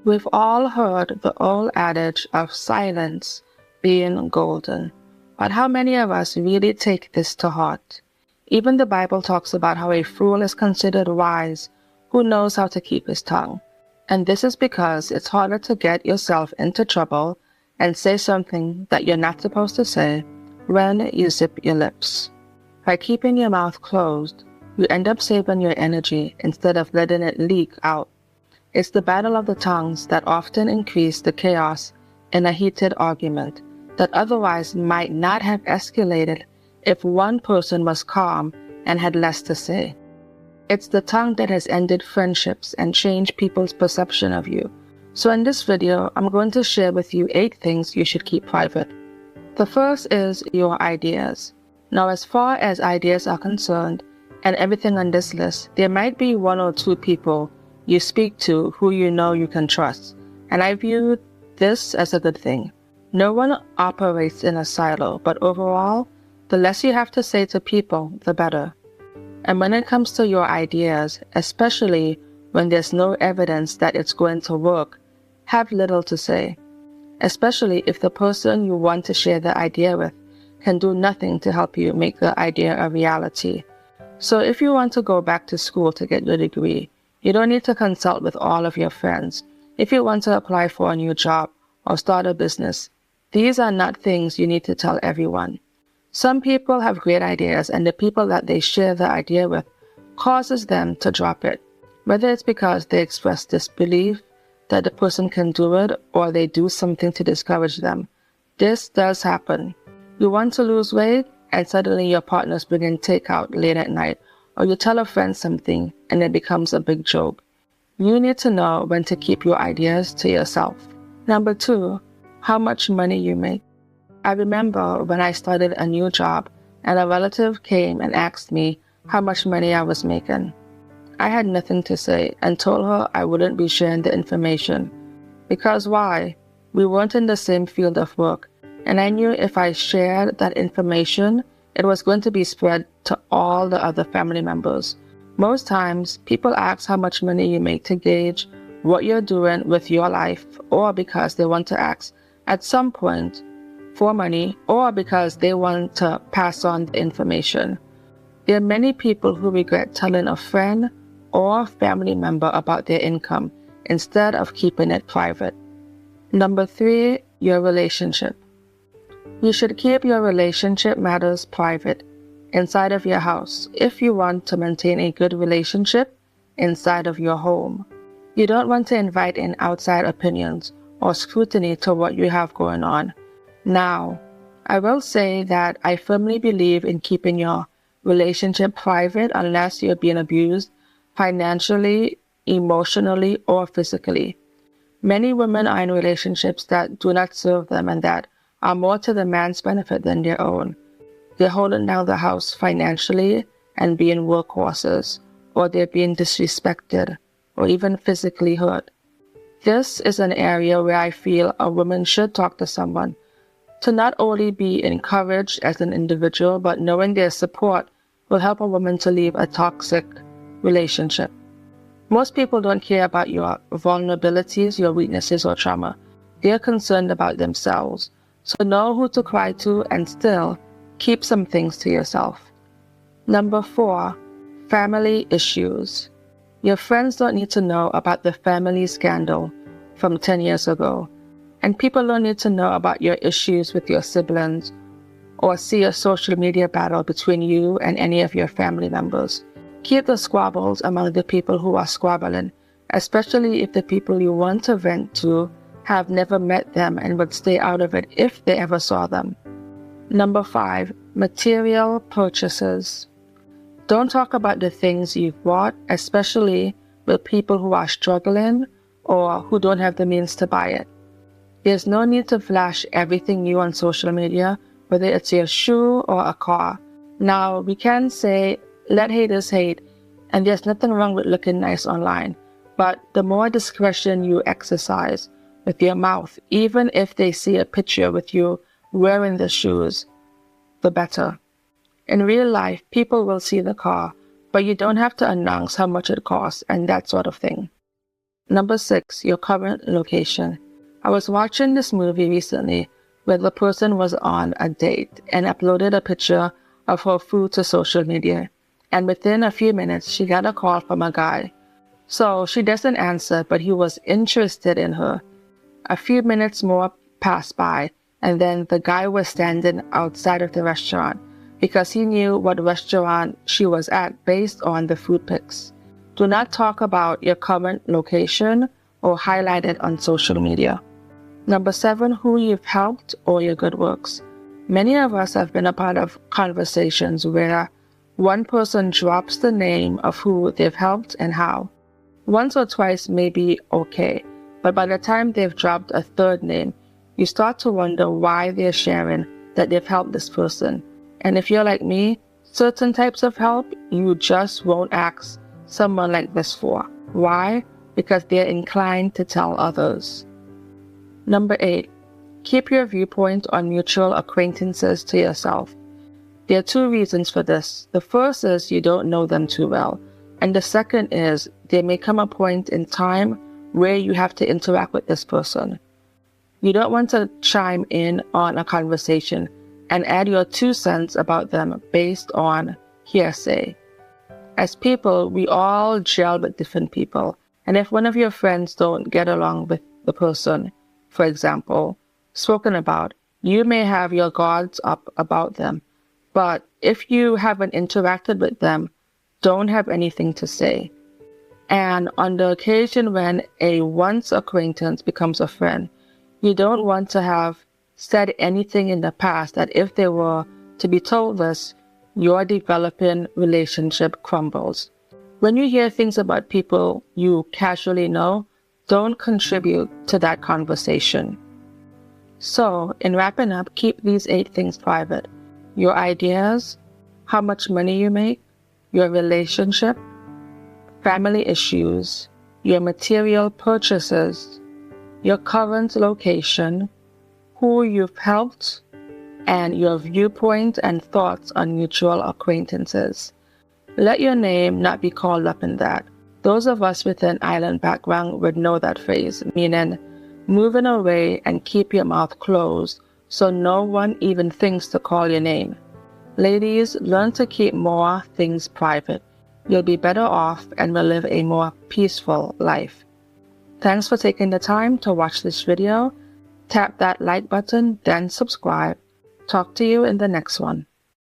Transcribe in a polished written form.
We've all heard the old adage of silence being golden, but how many of us really take this to heart? Even the Bible talks about how a fool is considered wise who knows how to keep his tongue. And this is because it's harder to get yourself into trouble and say something that you're not supposed to say when you zip your lips. By keeping your mouth closed, you end up saving your energy instead of letting it leak out. It's the battle of the tongues that often increase the chaos in a heated argument that otherwise might not have escalated if one person was calm and had less to say. It's the tongue that has ended friendships and changed people's perception of you. So in this video, I'm going to share with you 8 things you should keep private. The first is your ideas. Now, as far as ideas are concerned, and everything on this list, there might be 1 or 2 people you speak to who you know you can trust, and I view this as a good thing. No one operates in a silo, but overall, the less you have to say to people, the better. And when it comes to your ideas, especially when there's no evidence that it's going to work, have little to say, especially if the person you want to share the idea with can do nothing to help you make the idea a reality. So if you want to go back to school to get your degree, you don't need to consult with all of your friends. If you want to apply for a new job or start a business, these are not things you need to tell everyone. Some people have great ideas, and the people that they share the idea with causes them to drop it, whether it's because they express disbelief that the person can do it or they do something to discourage them. This does happen. You want to lose weight, and suddenly your partner's bringing takeout late at night, or you tell a friend something and it becomes a big joke. You need to know when to keep your ideas to yourself. Number 2, how much money you make. I remember when I started a new job and a relative came and asked me how much money I was making. I had nothing to say and told her I wouldn't be sharing the information. Because why? We weren't in the same field of work, and I knew if I shared that information, it was going to be spread to all the other family members. Most times, people ask how much money you make to gauge what you're doing with your life, or because they want to ask at some point for money, or because they want to pass on the information. There are many people who regret telling a friend or family member about their income instead of keeping it private. Number 3, your relationship. You should keep your relationship matters private inside of your house if you want to maintain a good relationship inside of your home. You don't want to invite in outside opinions or scrutiny to what you have going on. Now, I will say that I firmly believe in keeping your relationship private unless you're being abused financially, emotionally, or physically. Many women are in relationships that do not serve them and that are more to the man's benefit than their own. They're holding down the house financially and being workhorses, or they're being disrespected, or even physically hurt. This is an area where I feel a woman should talk to someone to not only be encouraged as an individual, but knowing their support will help a woman to leave a toxic relationship. Most people don't care about your vulnerabilities, your weaknesses, or trauma. They're concerned about themselves. So know who to cry to and still keep some things to yourself. Number 4, family issues. Your friends don't need to know about the family scandal from 10 years ago. And people don't need to know about your issues with your siblings or see a social media battle between you and any of your family members. Keep the squabbles among the people who are squabbling, especially if the people you want to vent to have never met them and would stay out of it if they ever saw them. Number 5, material purchases. Don't talk about the things you've bought, especially with people who are struggling or who don't have the means to buy it. There's no need to flash everything new on social media, whether it's your shoe or a car. Now, we can say, let haters hate, and there's nothing wrong with looking nice online, but the more discretion you exercise with your mouth, even if they see a picture with you wearing the shoes, the better. In real life, people will see the car, but you don't have to announce how much it costs and that sort of thing. Number 6, your current location. I was watching this movie recently where the person was on a date and uploaded a picture of her food to social media. And within a few minutes, she got a call from a guy. So she doesn't answer, but he was interested in her. A few minutes more passed by, and then the guy was standing outside of the restaurant because he knew what restaurant she was at based on the food pics. Do not talk about your current location or highlight it on social media. Number 7, who you've helped or your good works. Many of us have been a part of conversations where one person drops the name of who they've helped and how. Once or twice may be okay, but by the time they've dropped a third name, you start to wonder why they're sharing that they've helped this person. And if you're like me, certain types of help you just won't ask someone like this for. Why? Because they're inclined to tell others. Number 8, keep your viewpoint on mutual acquaintances to yourself. There are 2 reasons for this. The first is you don't know them too well. And the second is there may come a point in time where you have to interact with this person. You don't want to chime in on a conversation and add your 2 cents about them based on hearsay. As people, we all gel with different people. And if one of your friends don't get along with the person, for example, spoken about, you may have your guards up about them. But if you haven't interacted with them, don't have anything to say. And on the occasion when a once acquaintance becomes a friend, you don't want to have said anything in the past that if they were to be told this, your developing relationship crumbles. When you hear things about people you casually know, don't contribute to that conversation. So, in wrapping up, keep these 8 things private. Your ideas, how much money you make, your relationship, family issues, your material purchases, your current location, who you've helped, and your viewpoint and thoughts on mutual acquaintances. Let your name not be called up in that. Those of us with an island background would know that phrase, meaning moving away and keep your mouth closed so no one even thinks to call your name. Ladies, learn to keep more things private. You'll be better off and will live a more peaceful life. Thanks for taking the time to watch this video. Tap that like button, then subscribe. Talk to you in the next one.